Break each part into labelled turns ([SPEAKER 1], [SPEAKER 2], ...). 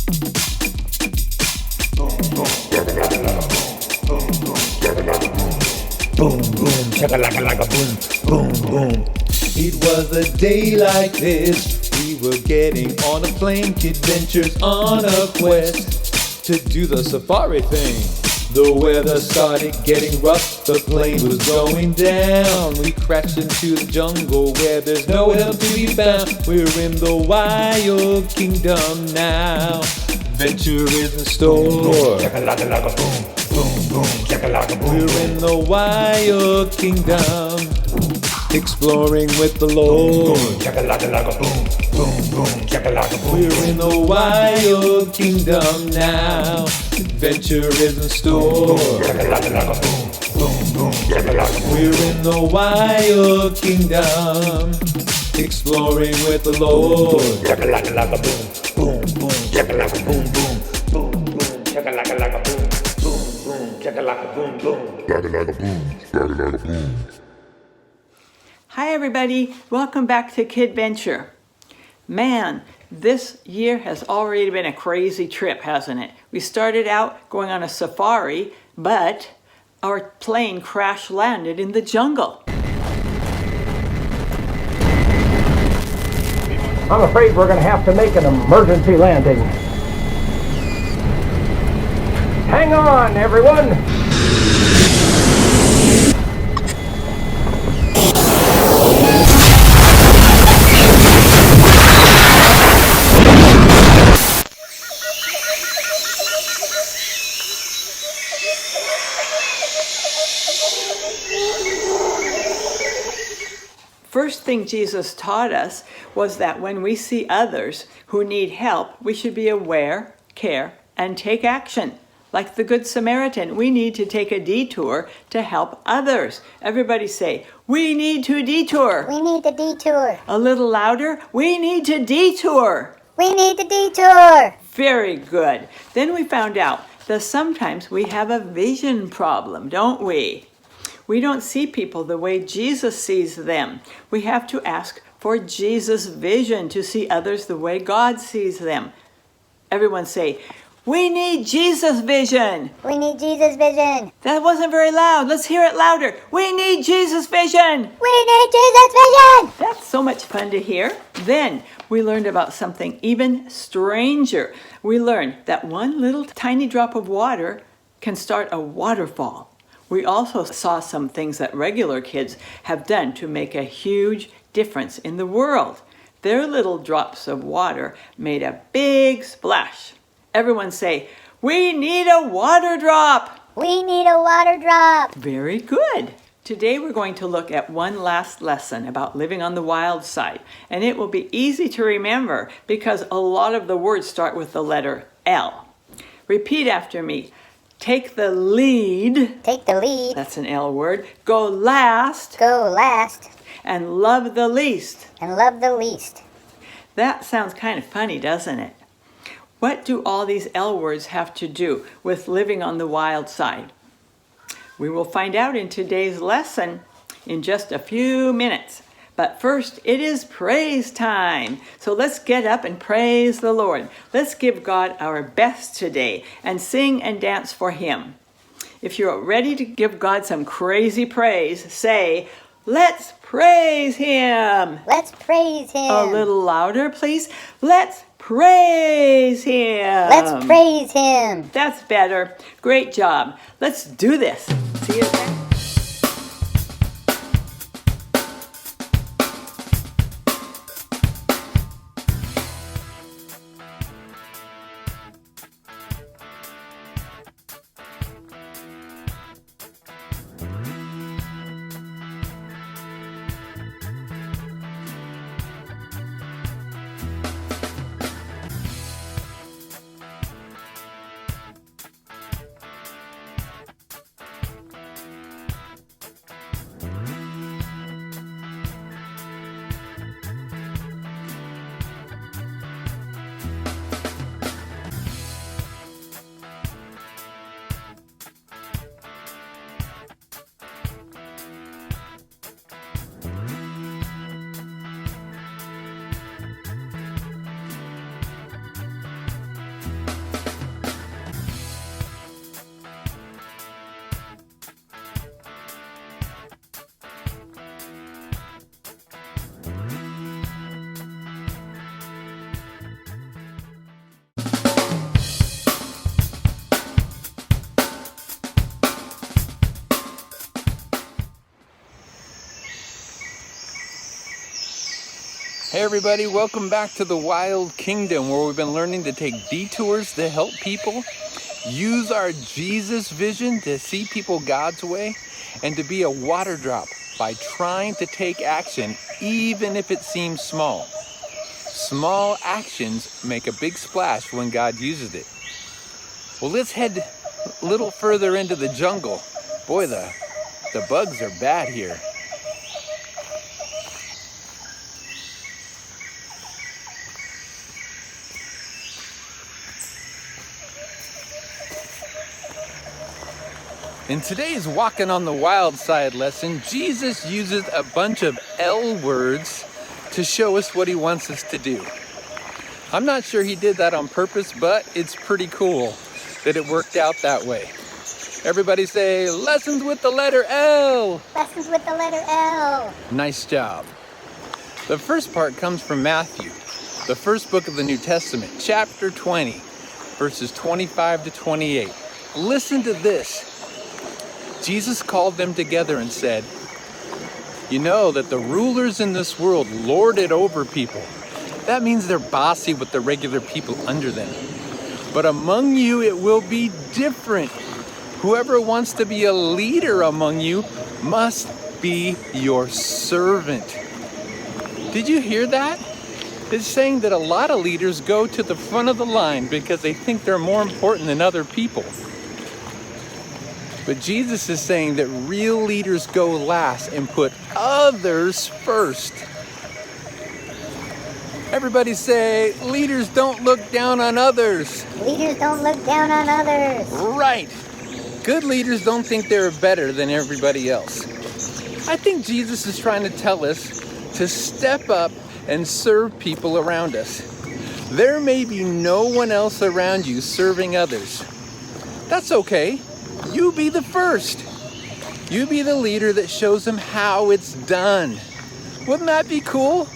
[SPEAKER 1] Boom, boom, chaka-laka-laka, boom, boom, boom.
[SPEAKER 2] It was a day like this. We were getting on a plane, Kid Ventures on a quest to do the safari thing. The weather started getting rough, the plane was going down. We crashed into the jungle where there's no help to be found. We're in the wild kingdom now. Adventure is in store.
[SPEAKER 1] Chaka-laka-laka, boom, boom, boom, chaka-laka, boom.
[SPEAKER 2] We're in the wild kingdom, exploring with the Lord.
[SPEAKER 1] Chaka-laka-laka, boom, boom, boom, chaka-laka, boom.
[SPEAKER 2] We're in the wild kingdom now. Adventure is in store.
[SPEAKER 1] Chaka-laka-laka, boom, boom, boom, chaka-laka, boom.
[SPEAKER 2] We're in the wild kingdom, exploring with the Lord.
[SPEAKER 1] Chaka-laka-laka, boom, boom, boom, chaka-laka, boom, boom, boom, boom, chaka-laka-laka, boom, boom, boom, chaka-laka, boom, boom.
[SPEAKER 3] Chaka-laka, boom, chaka-laka, boom.
[SPEAKER 4] Hi everybody, welcome back to Kid Venture. Man, this year has already been a crazy trip, hasn't it? We started out going on a safari, but our plane crash landed in the jungle.
[SPEAKER 5] I'm afraid we're going to have to make an emergency landing. Hang on, everyone!
[SPEAKER 4] First thing Jesus taught us was that when we see others who need help, we should be aware, care, and take action. Like the Good Samaritan, we need to take a detour to help others. Everybody say, we need to detour.
[SPEAKER 6] We need to detour.
[SPEAKER 4] A little louder, we need to detour.
[SPEAKER 6] We need to detour.
[SPEAKER 4] Very good. Then we found out that sometimes we have a vision problem, don't we? We don't see people the way Jesus sees them. We have to ask for Jesus' vision to see others the way God sees them. Everyone say, we need Jesus' vision.
[SPEAKER 6] We need Jesus' vision.
[SPEAKER 4] That wasn't very loud. Let's hear it louder. We need Jesus' vision.
[SPEAKER 6] We need Jesus' vision.
[SPEAKER 4] That's so much fun to hear. Then we learned about something even stranger. We learned that one little tiny drop of water can start a waterfall. We also saw some things that regular kids have done to make a huge difference in the world. Their little drops of water made a big splash. Everyone say, we need a water drop.
[SPEAKER 6] We need a water drop.
[SPEAKER 4] Very good. Today we're going to look at one last lesson about living on the wild side. And it will be easy to remember because a lot of the words start with the letter L. Repeat after me. Take the lead.
[SPEAKER 6] Take the lead.
[SPEAKER 4] That's an L word. Go last.
[SPEAKER 6] Go last.
[SPEAKER 4] And love the least.
[SPEAKER 6] And love the least.
[SPEAKER 4] That sounds kind of funny, doesn't it? What do all these L words have to do with living on the wild side? We will find out in today's lesson in just a few minutes. But first, it is praise time. So let's get up and praise the Lord. Let's give God our best today and sing and dance for Him. If you're ready to give God some crazy praise, say, let's praise Him.
[SPEAKER 6] Let's praise Him.
[SPEAKER 4] A little louder, please. Let's praise Him.
[SPEAKER 6] Let's praise Him.
[SPEAKER 4] That's better. Great job. Let's do this. See you then.
[SPEAKER 2] everybody, welcome back to the Wild Kingdom, where we've been learning to take detours to help people, use our Jesus vision to see people God's way, and to be a water drop by trying to take action even if it seems small. Small actions make a big splash when God uses it. Well, let's head a little further into the jungle. Boy, the bugs are bad here. In today's Walking on the Wild Side lesson, Jesus uses a bunch of L words to show us what he wants us to do. I'm not sure he did that on purpose, but it's pretty cool that it worked out that way. Everybody say, lessons with the letter L.
[SPEAKER 6] Lessons with the letter L.
[SPEAKER 2] Nice job. The first part comes from Matthew, the first book of the New Testament, chapter 20, verses 25 to 28. Listen to this. Jesus called them together and said, "You know that the rulers in this world lord it over people. That means they're bossy with the regular people under them. But among you it will be different. Whoever wants to be a leader among you must be your servant." Did you hear that? It's saying that a lot of leaders go to the front of the line because they think they're more important than other people. But Jesus is saying that real leaders go last and put others first. Everybody say, leaders don't look down on others.
[SPEAKER 6] Leaders don't look down on others.
[SPEAKER 2] Right. Good leaders don't think they're better than everybody else. I think Jesus is trying to tell us to step up and serve people around us. There may be no one else around you serving others. That's okay. You be the first. You be the leader that shows them how it's done. Wouldn't that be cool?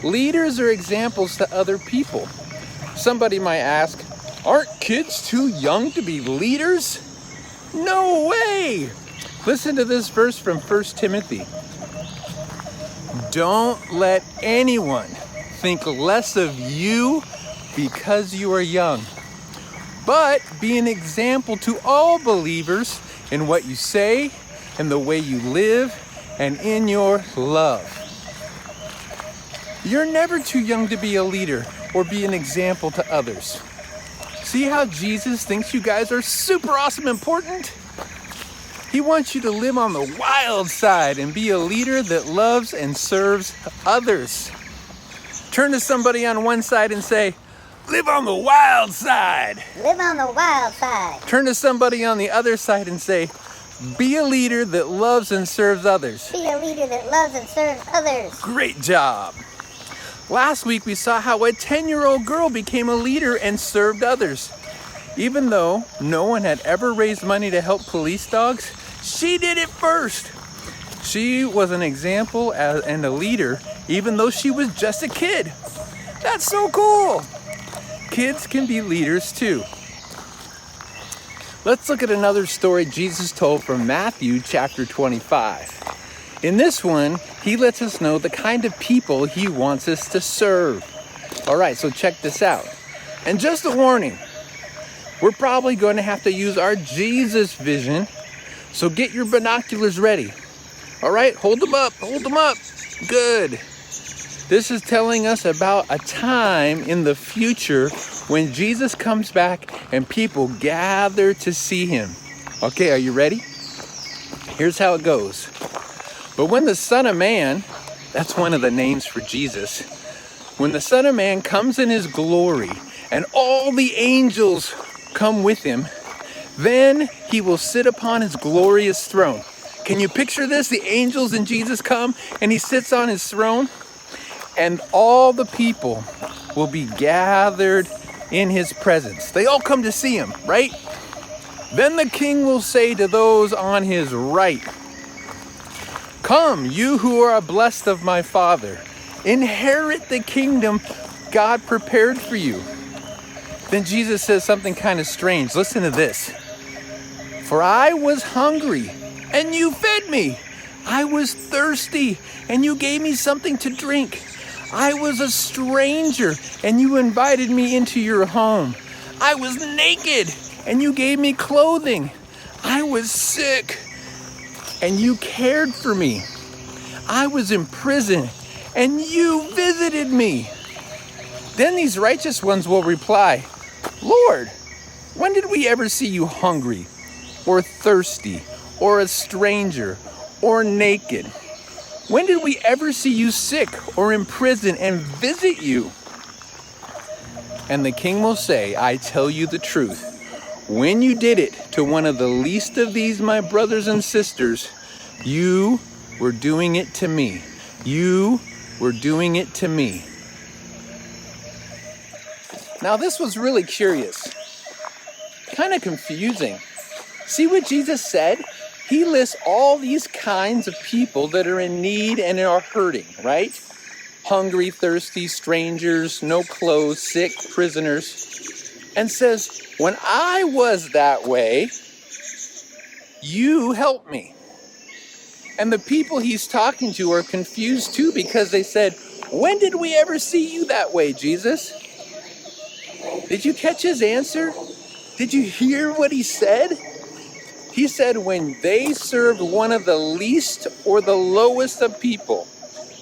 [SPEAKER 2] Leaders are examples to other people. Somebody might ask, aren't kids too young to be leaders? No way! Listen to this verse from 1 Timothy. Don't let anyone think less of you because you are young, but be an example to all believers in what you say, in the way you live, and in your love. You're never too young to be a leader or be an example to others. See how Jesus thinks you guys are super awesome important? He wants you to live on the wild side and be a leader that loves and serves others. Turn to somebody on one side and say, live on the wild side.
[SPEAKER 6] Live on the wild side.
[SPEAKER 2] Turn to somebody on the other side and say, be a leader that loves and serves others.
[SPEAKER 6] Be a leader that loves and serves others.
[SPEAKER 2] Great job. Last week we saw how a 10-year-old girl became a leader and served others. Even though no one had ever raised money to help police dogs, she did it first. She was an example and a leader, even though she was just a kid. That's so cool. Kids can be leaders too. Let's look at another story Jesus told from Matthew chapter 25. In this one, he lets us know the kind of people he wants us to serve. All right, so check this out. And just a warning, we're probably going to have to use our Jesus vision, so get your binoculars ready. All right, hold them up, Good. This is telling us about a time in the future when Jesus comes back and people gather to see him. Okay, are you ready? Here's how it goes. But when the Son of Man, that's one of the names for Jesus, when the Son of Man comes in his glory and all the angels come with him, then he will sit upon his glorious throne. Can you picture this? The angels and Jesus come and he sits on his throne, and all the people will be gathered in his presence. They all come to see him, right? Then the king will say to those on his right, come, you who are blessed of my Father, inherit the kingdom God prepared for you. Then Jesus says something kind of strange. Listen to this. For I was hungry, and you fed me. I was thirsty, and you gave me something to drink. I was a stranger and you invited me into your home. I was naked and you gave me clothing. I was sick and you cared for me. I was in prison and you visited me. Then these righteous ones will reply, Lord, when did we ever see you hungry or thirsty or a stranger or naked? When did we ever see you sick or in prison and visit you? And the king will say, I tell you the truth. When you did it to one of the least of these, my brothers and sisters, you were doing it to me. You were doing it to me. Now this was really curious, kind of confusing. See what Jesus said? He lists all these kinds of people that are in need and are hurting, right? Hungry, thirsty, strangers, no clothes, sick, prisoners. And says, when I was that way, you helped me. And the people he's talking to are confused too because they said, when did we ever see you that way, Jesus? Did you catch his answer? Did you hear what he said? He said when they served one of the least or the lowest of people,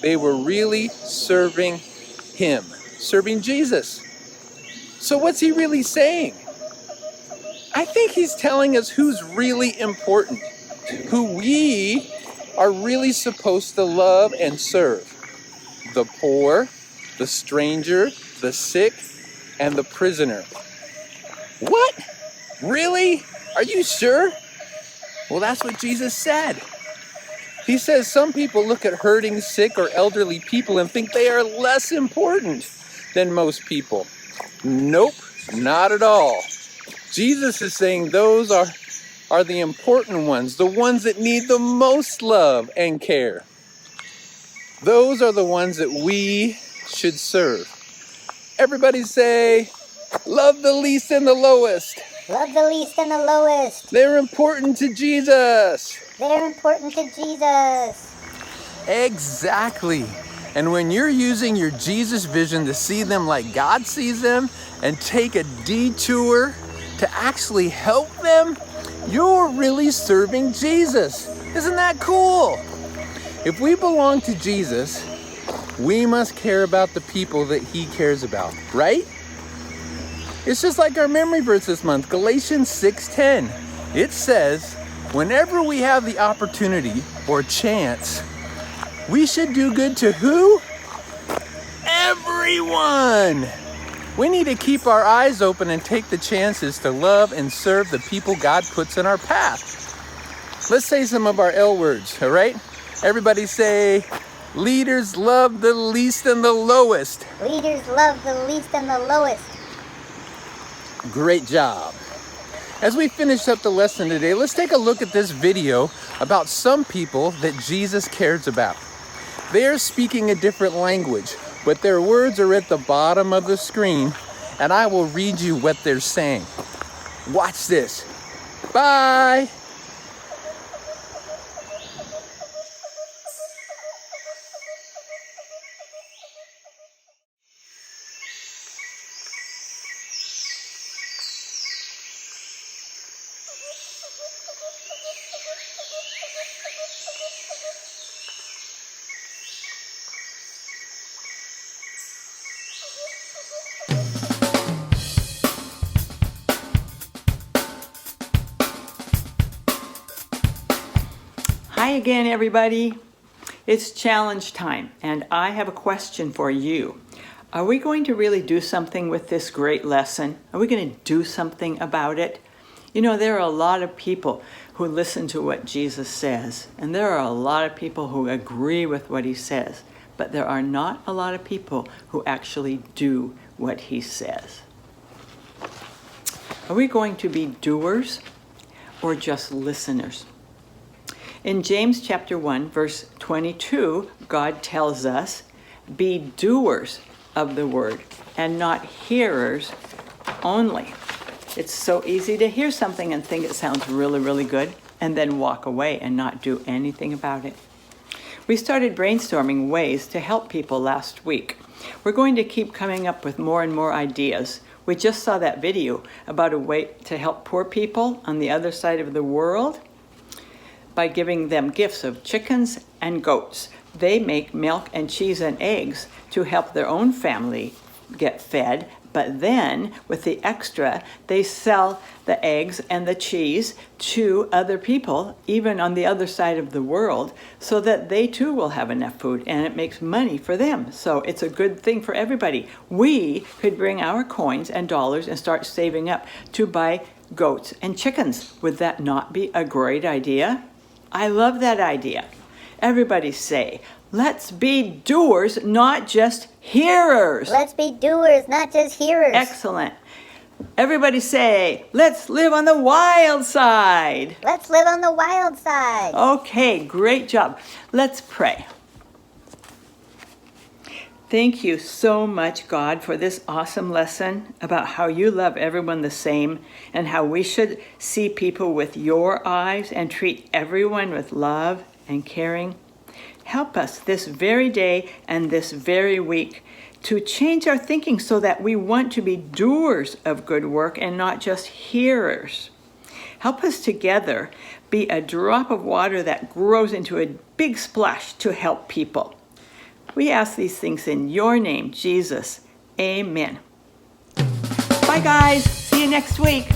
[SPEAKER 2] they were really serving him, serving Jesus. So what's he really saying? I think he's telling us who's really important, who we are really supposed to love and serve. The poor, the stranger, the sick, and the prisoner. What? Really? Are you sure? Well, that's what Jesus said. He says some people look at hurting, sick, or elderly people and think they are less important than most people. Nope, not at all. Jesus is saying those are the important ones, the ones that need the most love and care. Those are the ones that we should serve. Everybody say, love the least and the lowest.
[SPEAKER 6] Love the least and the lowest.
[SPEAKER 2] They're important to Jesus.
[SPEAKER 6] They're important to Jesus.
[SPEAKER 2] Exactly. And when you're using your Jesus vision to see them like God sees them and take a detour to actually help them, you're really serving Jesus. Isn't that cool? If we belong to Jesus, we must care about the people that he cares about, right? It's just like our memory verse this month, Galatians 6:10. It says, whenever we have the opportunity or chance, we should do good to who? Everyone! We need to keep our eyes open and take the chances to love and serve the people God puts in our path. Let's say some of our L words, all right? Everybody say, leaders love the least and the lowest.
[SPEAKER 6] Leaders love the least and the lowest.
[SPEAKER 2] Great job. As we finish up the lesson today, let's take a look at this video about some people that Jesus cares about. They are speaking a different language, but their words are at the bottom of the screen, and I will read you what they're saying. Watch this. Bye.
[SPEAKER 4] Hi again, everybody. It's challenge time, and I have a question for you. Are we going to really do something with this great lesson? Are we going to do something about it? You know, there are a lot of people who listen to what Jesus says, and there are a lot of people who agree with what he says, but there are not a lot of people who actually do what he says. Are we going to be doers or just listeners? In James chapter 1, verse 22, God tells us, be doers of the word and not hearers only. It's so easy to hear something and think it sounds really, really good and then walk away and not do anything about it. We started brainstorming ways to help people last week. We're going to keep coming up with more and more ideas. We just saw that video about a way to help poor people on the other side of the world by giving them gifts of chickens and goats. They make milk and cheese and eggs to help their own family get fed, but then with the extra, they sell the eggs and the cheese to other people, even on the other side of the world, so that they too will have enough food, and it makes money for them. So it's a good thing for everybody. We could bring our coins and dollars and start saving up to buy goats and chickens. Would that not be a great idea? I love that idea. Everybody say, let's be doers, not just hearers.
[SPEAKER 6] Let's be doers, not just hearers.
[SPEAKER 4] Excellent. Everybody say, let's live on the wild side.
[SPEAKER 6] Let's live on the wild side.
[SPEAKER 4] Okay, great job. Let's pray. Thank you so much, God, for this awesome lesson about how you love everyone the same and how we should see people with your eyes and treat everyone with love and caring. Help us this very day and this very week to change our thinking so that we want to be doers of good work and not just hearers. Help us together be a drop of water that grows into a big splash to help people. We ask these things in your name, Jesus. Amen. Bye, guys. See you next week.